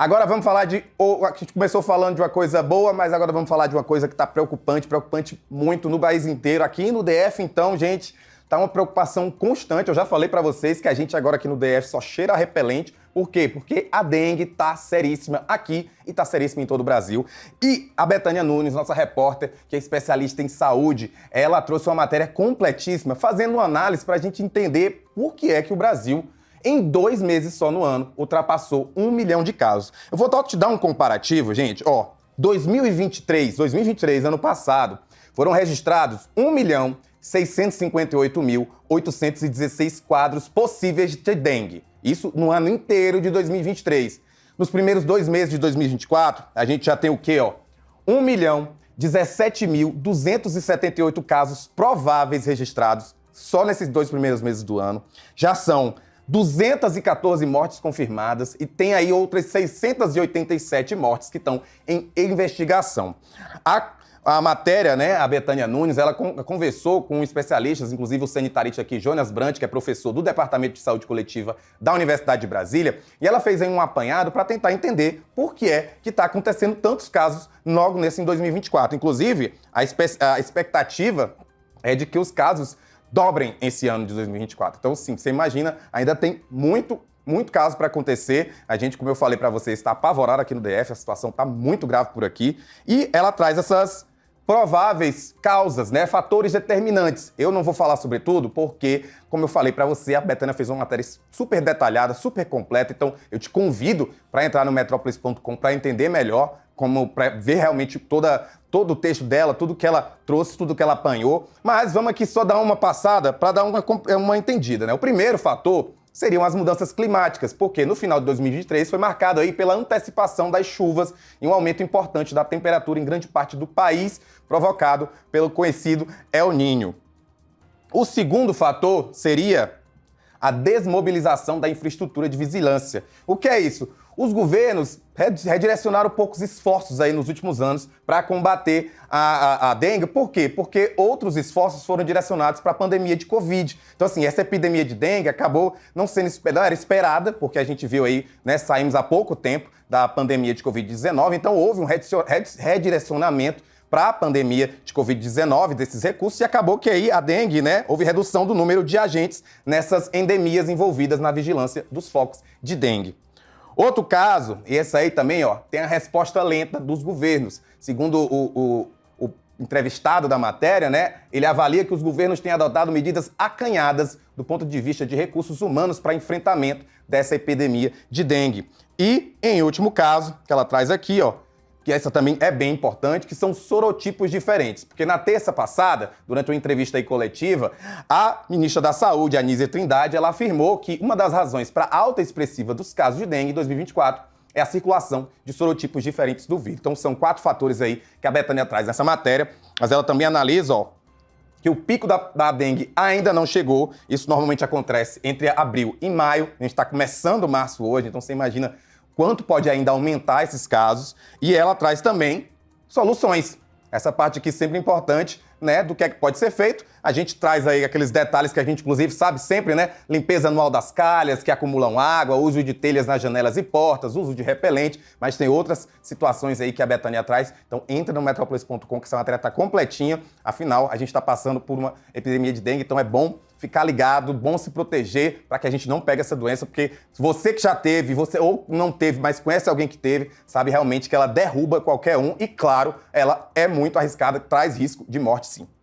Agora vamos falar a gente começou falando de uma coisa boa, mas agora vamos falar de uma coisa que está preocupante muito no país inteiro. Aqui no DF, então, gente, tá uma preocupação constante. Eu já falei para vocês que a gente agora aqui no DF só cheira a repelente. Por quê? Porque a dengue tá seríssima aqui e tá seríssima em todo o Brasil. E a Bethânia Nunes, nossa repórter, que é especialista em saúde, ela trouxe uma matéria completíssima, fazendo uma análise para a gente entender por que é que o Brasil, em 2 meses só no ano, ultrapassou 1 milhão de casos. Eu vou te dar um comparativo, gente. 2023, ano passado, foram registrados 1.658.816 quadros possíveis de dengue. Isso no ano inteiro de 2023. Nos primeiros 2 meses de 2024, a gente já tem o quê, 1.017.278 casos prováveis registrados só nesses 2 primeiros meses do ano. Já são 214 mortes confirmadas e tem aí outras 687 mortes que estão em investigação. A matéria, né, a Bethânia Nunes, ela conversou com especialistas, inclusive o sanitarista aqui, Jonas Brant, que é professor do Departamento de Saúde Coletiva da Universidade de Brasília, e ela fez aí um apanhado para tentar entender por que é que está acontecendo tantos casos logo nesse em 2024. Inclusive, a expectativa é de que os casos dobrem esse ano de 2024. Então, sim, você imagina, ainda tem muito caso para acontecer. A gente, como eu falei para vocês, está apavorado aqui no DF, a situação está muito grave por aqui. E ela traz essas prováveis causas, né, fatores determinantes. Eu não vou falar sobre tudo porque, como eu falei para você, a Bethânia fez uma matéria super detalhada, super completa. Então, eu te convido para entrar no metropolis.com para entender melhor, para ver realmente todo o texto dela, tudo que ela trouxe, tudo que ela apanhou. Mas vamos aqui só dar uma passada para dar uma entendida, né? O primeiro fator seriam as mudanças climáticas, porque no final de 2023 foi marcado aí pela antecipação das chuvas e um aumento importante da temperatura em grande parte do país, provocado pelo conhecido El Niño. O segundo fator seria a desmobilização da infraestrutura de vigilância. O que é isso? Os governos redirecionaram poucos esforços aí nos últimos anos para combater a dengue. Por quê? Porque outros esforços foram direcionados para a pandemia de Covid. Então, assim, essa epidemia de dengue acabou não sendo era esperada, porque a gente viu aí, né, saímos há pouco tempo da pandemia de Covid-19, então houve um redirecionamento para a pandemia de Covid-19, desses recursos, e acabou que aí a dengue, né, houve redução do número de agentes nessas endemias envolvidas na vigilância dos focos de dengue. Outro caso, e esse aí também, tem a resposta lenta dos governos. Segundo o entrevistado da matéria, né, ele avalia que os governos têm adotado medidas acanhadas do ponto de vista de recursos humanos para enfrentamento dessa epidemia de dengue. E, em último caso, que ela traz aqui, que essa também é bem importante, que são sorotipos diferentes. Porque na terça passada, durante uma entrevista aí coletiva, a ministra da Saúde, Anísia Trindade, ela afirmou que uma das razões para a alta expressiva dos casos de dengue em 2024 é a circulação de sorotipos diferentes do vírus. Então são 4 fatores aí que a Bethânia traz nessa matéria, mas ela também analisa, que o pico da dengue ainda não chegou. Isso normalmente acontece entre abril e maio. A gente está começando março hoje, então você imagina quanto pode ainda aumentar esses casos, e ela traz também soluções. Essa parte aqui sempre importante, né, do que é que pode ser feito. A gente traz aí aqueles detalhes que a gente, inclusive, sabe sempre, né? Limpeza anual das calhas que acumulam água, uso de telhas nas janelas e portas, uso de repelente, mas tem outras situações aí que a Bethânia traz. Então entra no metropolis.com que essa matéria está completinha. Afinal, a gente está passando por uma epidemia de dengue, então é bom ficar ligado, bom se proteger para que a gente não pegue essa doença, porque você que já teve, você ou não teve, mas conhece alguém que teve, sabe realmente que ela derruba qualquer um e, claro, ela é muito arriscada, traz risco de morte sim.